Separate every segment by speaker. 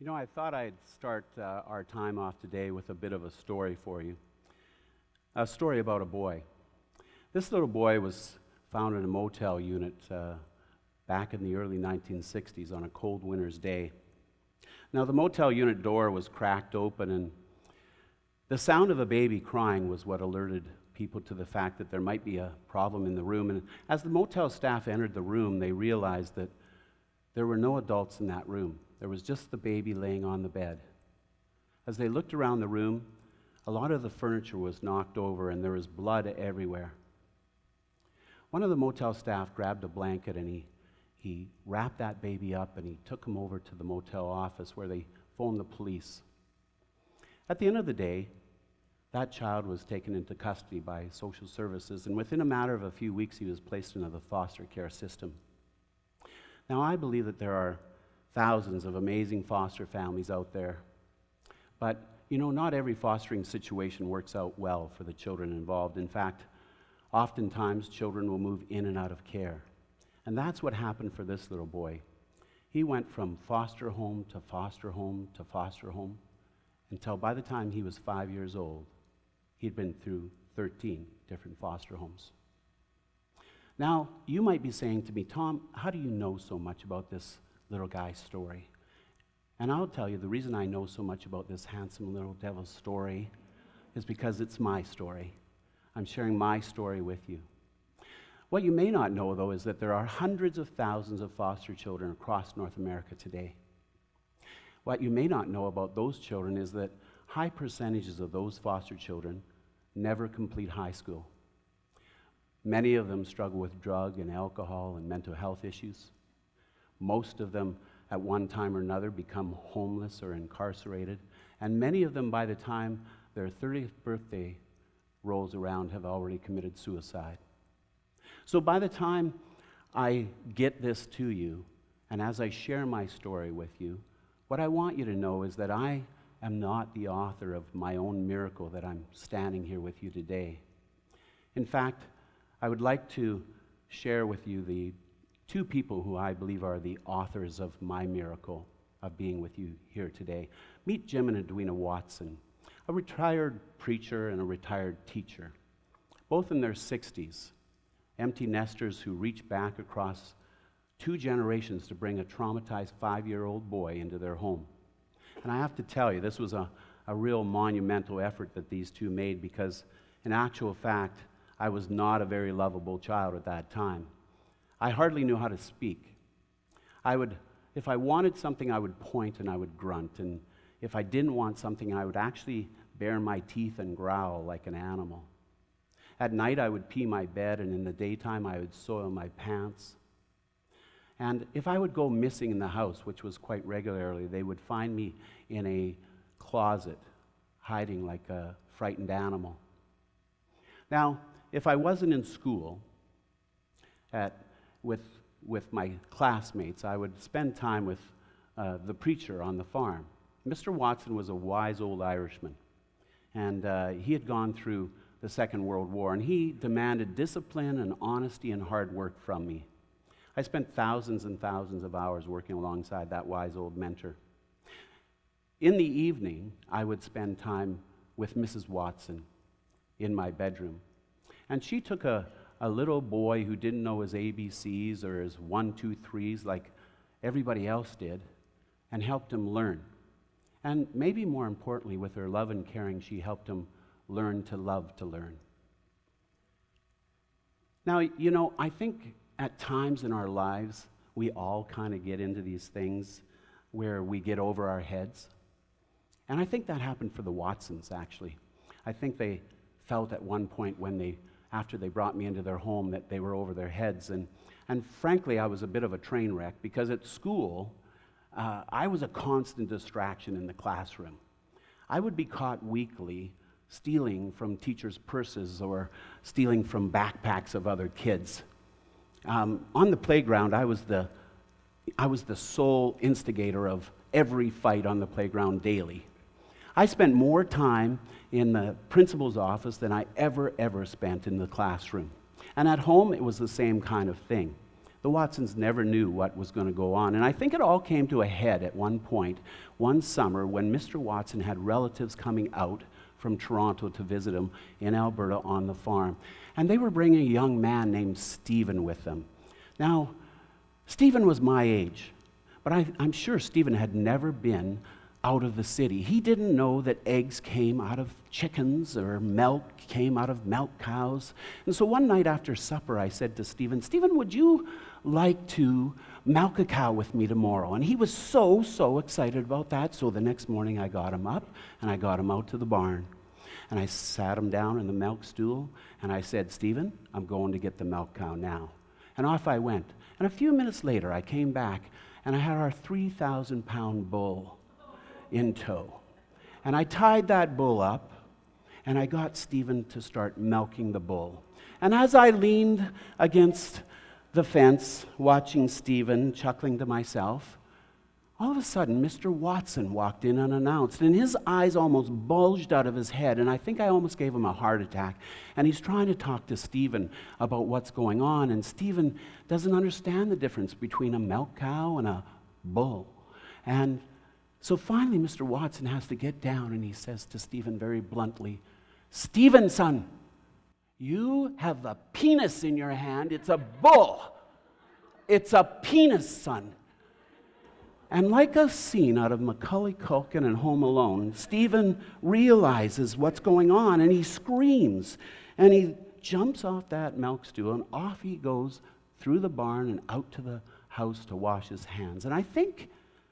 Speaker 1: You know, I thought I'd start our time off today with a bit of a story for you. A story about a boy. This little boy was found in a motel unit back in the early 1960s on a cold winter's day. Now, the motel unit door was cracked open, and the sound of a baby crying was what alerted people to the fact that there might be a problem in the room. And as the motel staff entered the room, they realized that there were no adults in that room. There was just the baby laying on the bed. As they looked around the room, a lot of the furniture was knocked over and there was blood everywhere. One of the motel staff grabbed a blanket and he wrapped that baby up and he took him over to the motel office where they phoned the police. At the end of the day, that child was taken into custody by social services, and within a matter of a few weeks he was placed into the foster care system. Now, I believe that there are thousands of amazing foster families out there. But, you know, not every fostering situation works out well for the children involved. In fact, oftentimes children will move in and out of care. And that's what happened for this little boy. He went from foster home to foster home to foster home until by the time he was 5 years old, he'd been through 13 different foster homes. Now, you might be saying to me, Tom, how do you know so much about this little guy's story? And I'll tell you, the reason I know so much about this handsome little devil's story is because it's my story. I'm sharing my story with you. What you may not know, though, is that there are hundreds of thousands of foster children across North America today. What you may not know about those children is that high percentages of those foster children never complete high school. Many of them struggle with drug and alcohol and mental health issues. Most of them, at one time or another, become homeless or incarcerated. And many of them, by the time their 30th birthday rolls around, have already committed suicide. So by the time I get this to you, and as I share my story with you, what I want you to know is that I am not the author of my own miracle that I'm standing here with you today. In fact, I would like to share with you the two people who I believe are the authors of my miracle of being with you here today. Meet Jim and Edwina Watson, a retired preacher and a retired teacher, both in their 60s, empty nesters who reach back across 2 generations to bring a traumatized 5-year-old boy into their home. And I have to tell you, this was a real monumental effort that these two made, because in actual fact, I was not a very lovable child at that time. I hardly knew how to speak. If I wanted something, I would point and I would grunt. And if I didn't want something, I would actually bare my teeth and growl like an animal. At night, I would pee my bed, and in the daytime, I would soil my pants. And if I would go missing in the house, which was quite regularly, they would find me in a closet, hiding like a frightened animal. Now, if I wasn't in school with my classmates, I would spend time with the preacher on the farm. Mr. Watson was a wise old Irishman, and he had gone through the Second World War, and he demanded discipline and honesty and hard work from me. I spent thousands and thousands of hours working alongside that wise old mentor. In the evening, I would spend time with Mrs. Watson in my bedroom. And she took a little boy who didn't know his ABCs or his 1, 2, 3s like everybody else did, and helped him learn. And maybe more importantly, with her love and caring, she helped him learn to love to learn. Now, you know, I think at times in our lives, we all kind of get into these things where we get over our heads. And I think that happened for the Watsons, actually. I think they felt at one point after they brought me into their home, that they were over their heads. And frankly, I was a bit of a train wreck, because at school, I was a constant distraction in the classroom. I would be caught weekly stealing from teachers' purses or stealing from backpacks of other kids. On the playground, I was the sole instigator of every fight on the playground daily. I spent more time in the principal's office than I ever spent in the classroom. And at home, it was the same kind of thing. The Watsons never knew what was going to go on. And I think it all came to a head at one point, one summer, when Mr. Watson had relatives coming out from Toronto to visit him in Alberta on the farm. And they were bringing a young man named Stephen with them. Now, Stephen was my age, but I'm sure Stephen had never been out of the city. He didn't know that eggs came out of chickens or milk came out of milk cows. And so one night after supper, I said to Stephen, "Stephen, would you like to milk a cow with me tomorrow?" And he was so excited about that. So the next morning I got him up and I got him out to the barn. And I sat him down in the milk stool and I said, "Stephen, I'm going to get the milk cow now." And off I went. And a few minutes later I came back and I had our 3,000-pound bull in tow. And I tied that bull up, and I got Stephen to start milking the bull. And as I leaned against the fence, watching Stephen, chuckling to myself, all of a sudden, Mr. Watson walked in unannounced, and his eyes almost bulged out of his head, and I think I almost gave him a heart attack. And he's trying to talk to Stephen about what's going on, and Stephen doesn't understand the difference between a milk cow and a bull. And so finally, Mr. Watson has to get down, and he says to Stephen very bluntly, "Stephen, son, you have a penis in your hand. It's a bull. It's a penis, son." And like a scene out of Macaulay Culkin and Home Alone, Stephen realizes what's going on, and he screams, and he jumps off that milk stool, and off he goes through the barn and out to the house to wash his hands. And I think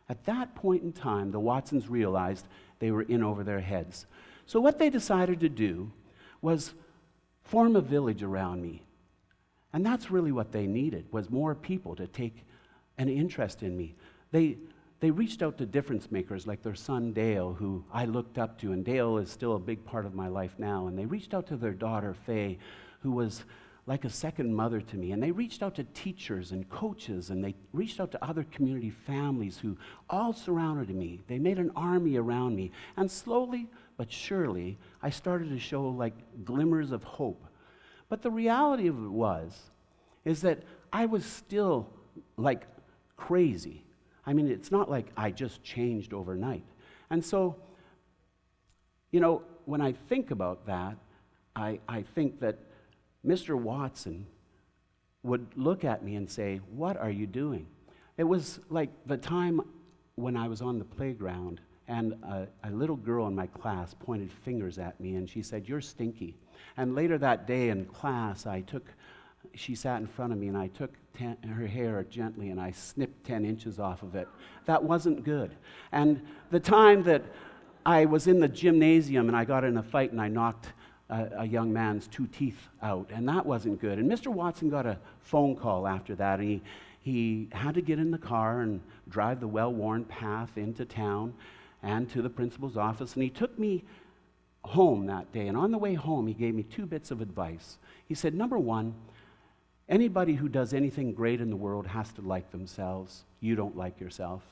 Speaker 1: at that point in time, the Watsons realized they were in over their heads. So what they decided to do was form a village around me. And that's really what they needed, was more people to take an interest in me. They reached out to difference makers like their son Dale, who I looked up to, and Dale is still a big part of my life now. And they reached out to their daughter Faye, who was like a second mother to me. And they reached out to teachers and coaches, and they reached out to other community families who all surrounded me. They made an army around me. And slowly but surely, I started to show like glimmers of hope. But the reality of it is that I was still like crazy. I mean, it's not like I just changed overnight. And so, you know, when I think about that, I think that Mr. Watson would look at me and say, "What are you doing?" It was like the time when I was on the playground and a little girl in my class pointed fingers at me and she said, "You're stinky." And later that day in class, she sat in front of me and I took her hair gently and I snipped 10 inches off of it. That wasn't good. And the time that I was in the gymnasium and I got in a fight and I knocked a young man's 2 teeth out, and that wasn't good. And Mr. Watson got a phone call after that, and he had to get in the car and drive the well-worn path into town and to the principal's office, and he took me home that day. And on the way home, he gave me 2 bits of advice. He said, number 1, anybody who does anything great in the world has to like themselves. You don't like yourself.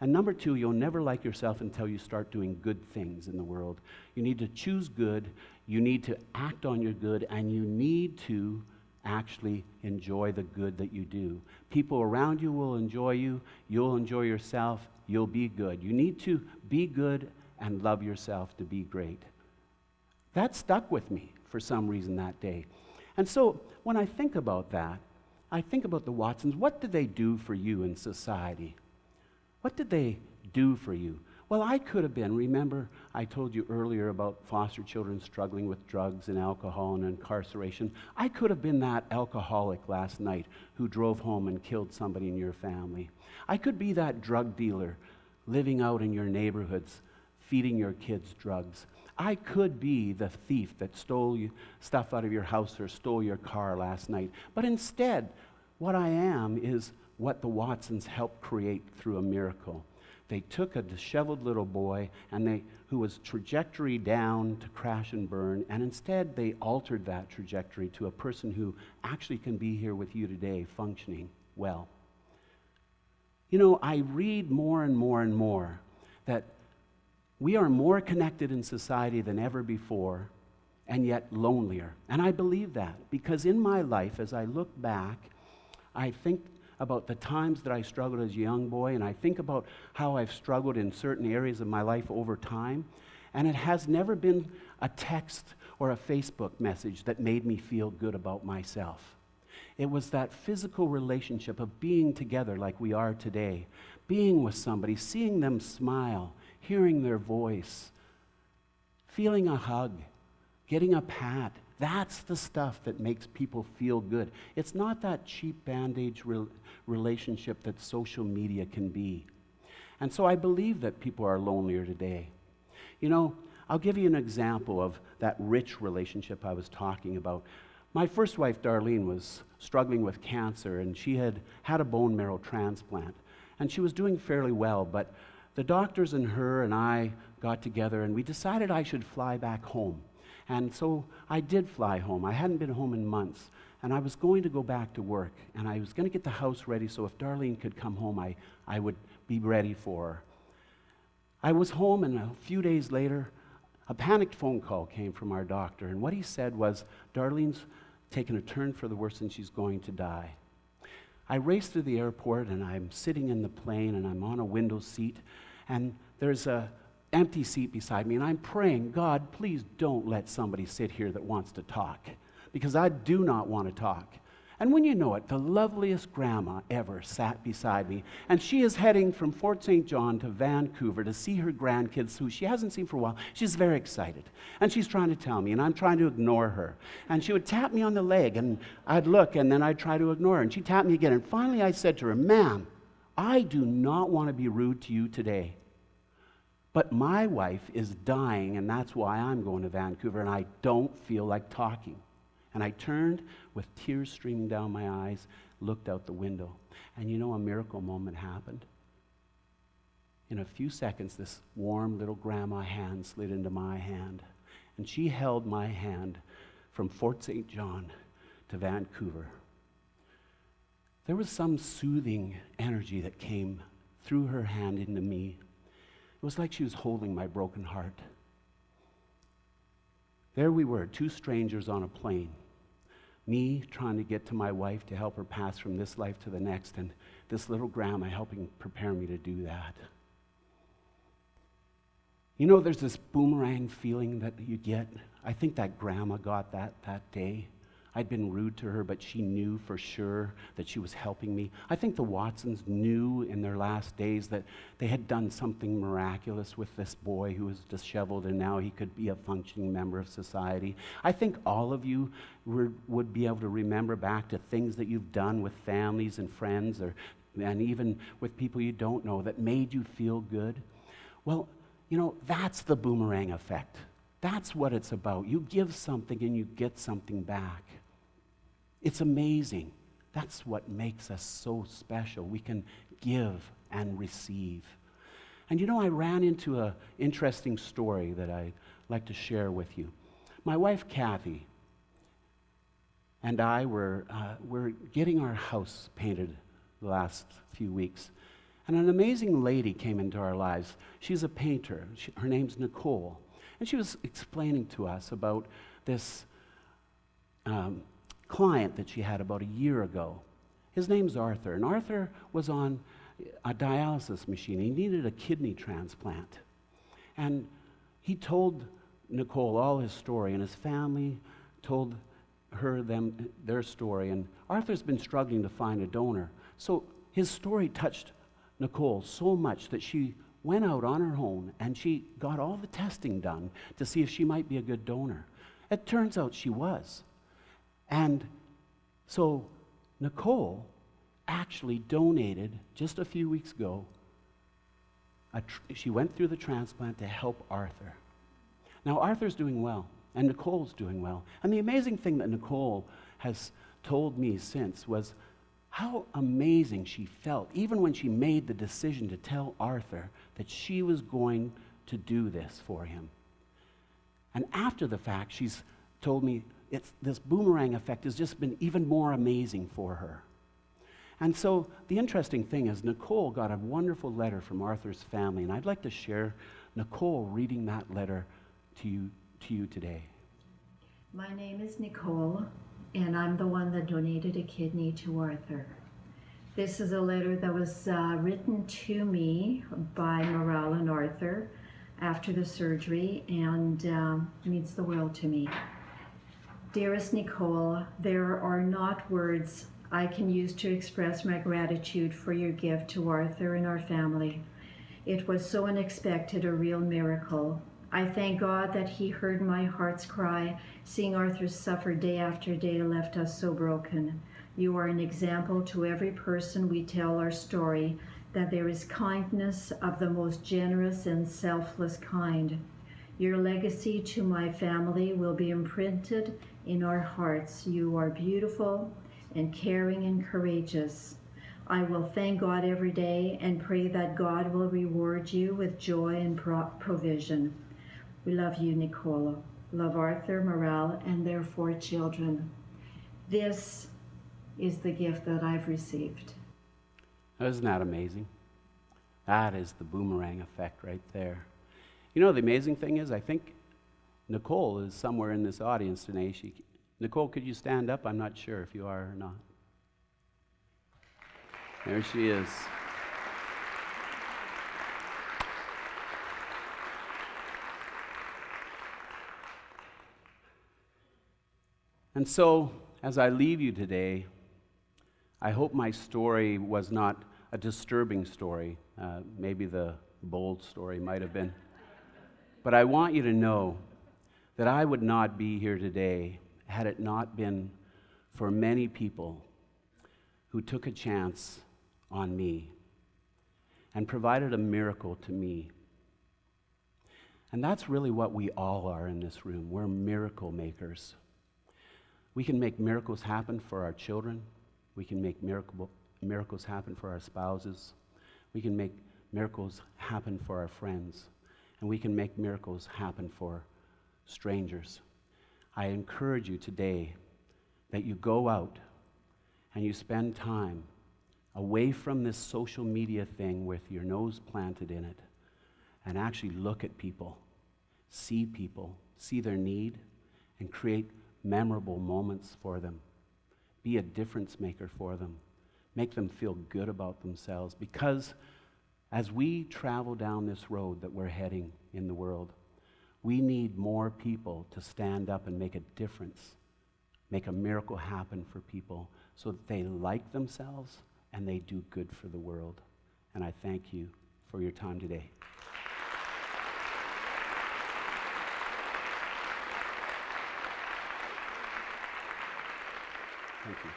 Speaker 1: And number 2, you'll never like yourself until you start doing good things in the world. You need to choose good, you need to act on your good, and you need to actually enjoy the good that you do. People around you will enjoy you, you'll enjoy yourself, you'll be good. You need to be good and love yourself to be great. That stuck with me for some reason that day. And so when I think about that, I think about the Watsons. What did they do for you in society? What did they do for you? Well, I could have been. Remember, I told you earlier about foster children struggling with drugs and alcohol and incarceration. I could have been that alcoholic last night who drove home and killed somebody in your family. I could be that drug dealer living out in your neighborhoods, feeding your kids drugs. I could be the thief that stole stuff out of your house or stole your car last night. But instead, what I am is what the Watsons helped create through a miracle. They took a disheveled little boy who was trajectory down to crash and burn, and instead they altered that trajectory to a person who actually can be here with you today, functioning well. You know, I read more and more and more that we are more connected in society than ever before, and yet lonelier. And I believe that, because in my life, as I look back, I think about the times that I struggled as a young boy, and I think about how I've struggled in certain areas of my life over time, and it has never been a text or a Facebook message that made me feel good about myself. It was that physical relationship of being together like we are today, being with somebody, seeing them smile, hearing their voice, feeling a hug, getting a pat. That's the stuff that makes people feel good. It's not that cheap bandage relationship that social media can be. And so I believe that people are lonelier today. You know, I'll give you an example of that rich relationship I was talking about. My first wife, Darlene, was struggling with cancer, and she had had a bone marrow transplant. And she was doing fairly well, but the doctors and her and I got together, and we decided I should fly back home. And so I did fly home. I hadn't been home in months, and I was going to go back to work, and I was going to get the house ready so if Darlene could come home, I would be ready for her. I was home, and a few days later, a panicked phone call came from our doctor, and what he said was, Darlene's taken a turn for the worse and she's going to die. I raced to the airport, and I'm sitting in the plane, and I'm on a window seat, and there's a empty seat beside me, and I'm praying, God, please don't let somebody sit here that wants to talk, because I do not want to talk. And when you know it, the loveliest grandma ever sat beside me, and she is heading from Fort St. John to Vancouver to see her grandkids, who she hasn't seen for a while. She's very excited, and she's trying to tell me, and I'm trying to ignore her. And she would tap me on the leg, and I'd look, and then I'd try to ignore her, and she'd tap me again. And finally I said to her, ma'am, I do not want to be rude to you today, but my wife is dying, and that's why I'm going to Vancouver, and I don't feel like talking. And I turned with tears streaming down my eyes, looked out the window, and you know, a miracle moment happened. In a few seconds, this warm little grandma hand slid into my hand, and she held my hand from Fort St. John to Vancouver. There was some soothing energy that came through her hand into me. It was like she was holding my broken heart. There we were, two strangers on a plane. Me trying to get to my wife to help her pass from this life to the next, and this little grandma helping prepare me to do that. You know, there's this boomerang feeling that you get. I think that grandma got that day. I'd been rude to her, but she knew for sure that she was helping me. I think the Watsons knew in their last days that they had done something miraculous with this boy who was disheveled, and now he could be a functioning member of society. I think all of you would be able to remember back to things that you've done with families and friends, and even with people you don't know, that made you feel good. Well, you know, that's the boomerang effect. That's what it's about. You give something and you get something back. It's amazing. That's what makes us so special. We can give and receive. And you know, I ran into an interesting story that I'd like to share with you. My wife, Kathy, and I were getting our house painted the last few weeks. And an amazing lady came into our lives. She's a painter. Her name's Nicole. And she was explaining to us about this client that she had about a year ago. His name's Arthur, and Arthur was on a dialysis machine. He needed a kidney transplant. And he told Nicole all his story, and his family told her their story, and Arthur's been struggling to find a donor. So his story touched Nicole so much that she went out on her own and she got all the testing done to see if she might be a good donor. It turns out she was. And so Nicole actually donated just a few weeks ago. She went through the transplant to help Arthur. Now Arthur's doing well, and Nicole's doing well. And the amazing thing that Nicole has told me since was how amazing she felt, even when she made the decision to tell Arthur that she was going to do this for him. And after the fact, she's told me this boomerang effect has just been even more amazing for her. And so the interesting thing is Nicole got a wonderful letter from Arthur's family, and I'd like to share Nicole reading that letter to you today.
Speaker 2: My name is Nicole, and I'm the one that donated a kidney to Arthur. This is a letter that was written to me by Morale and Arthur after the surgery, and means the world to me. Dearest Nicole, there are not words I can use to express my gratitude for your gift to Arthur and our family. It was so unexpected, a real miracle. I thank God that he heard my heart's cry. Seeing Arthur suffer day after day left us so broken. You are an example to every person we tell our story, that there is kindness of the most generous and selfless kind. Your legacy to my family will be imprinted in our hearts. You are beautiful and caring and courageous. I will thank God every day and pray that God will reward you with joy and provision. We love you, Nicole. Love Arthur, Morale, and their 4 children. This is the gift that I've received.
Speaker 1: Isn't that amazing? That is the boomerang effect right there. You know, the amazing thing is, I think Nicole is somewhere in this audience today. Nicole, could you stand up? I'm not sure if you are or not. There she is. And so, as I leave you today, I hope my story was not a disturbing story. Maybe the bold story might have been. But I want you to know that I would not be here today had it not been for many people who took a chance on me and provided a miracle to me. And that's really what we all are in this room. We're miracle makers. We can make miracles happen for our children. We can make miracles happen for our spouses. We can make miracles happen for our friends. And we can make miracles happen for strangers. I encourage you today that you go out and you spend time away from this social media thing with your nose planted in it, and actually look at people, see their need, and create memorable moments for them. Be a difference maker for them. Make them feel good about themselves, because as we travel down this road that we're heading in the world, we need more people to stand up and make a difference, make a miracle happen for people so that they like themselves and they do good for the world. And I thank you for your time today. Thank you.